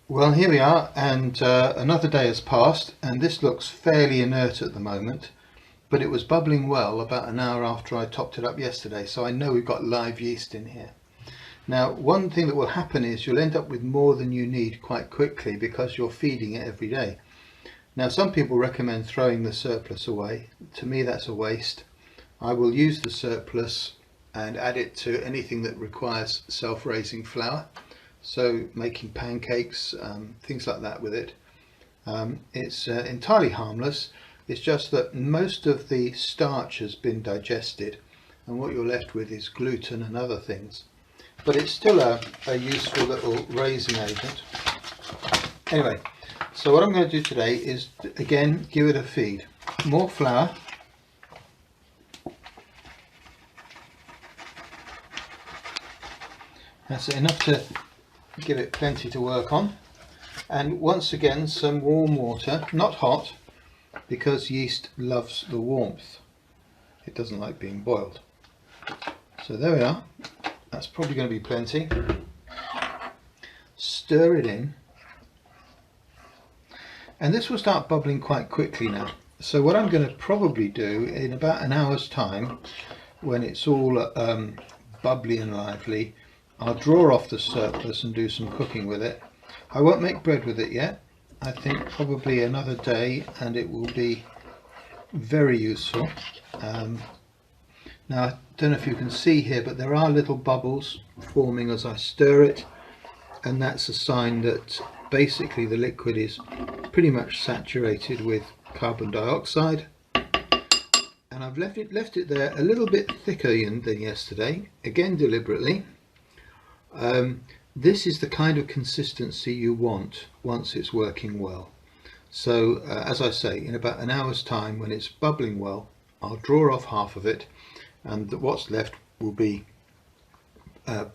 Well, here we are, and another day has passed, and this looks fairly inert at the moment, but it was bubbling well about an hour after I topped it up yesterday, so I know we've got live yeast in here. Now, one thing that will happen is you'll end up with more than you need quite quickly because you're feeding it every day. Now, some people recommend throwing the surplus away. To me, that's a waste. I will use the surplus and add it to anything that requires self-raising flour. So making pancakes, things like that with it. It's entirely harmless. It's just that most of the starch has been digested and what you're left with is gluten and other things. But it's still a useful little raising agent. Anyway, so what I'm going to do today is, again, give it a feed. More flour. That's enough to give it plenty to work on, and once again some warm water, not hot, because yeast loves the warmth. It doesn't like being boiled. So there we are. That's probably going to be plenty. Stir it in, and this will start bubbling quite quickly now. So what I'm going to probably do in about an hour's time, when it's all bubbly and lively, I'll draw off the surplus and do some cooking with it. I won't make bread with it yet. I think probably another day and it will be very useful. Now, I don't know if you can see here, but there are little bubbles forming as I stir it, and that's a sign that basically the liquid is pretty much saturated with carbon dioxide. And I've left it there a little bit thicker than yesterday, again deliberately. This is the kind of consistency you want once it's working well. So as I say, in about an hour's time, when it's bubbling well, I'll draw off half of it, and what's left will be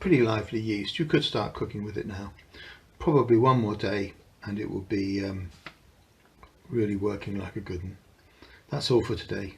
pretty lively yeast. You could start cooking with it now. Probably one more day and it will be really working like a good one. That's all for today.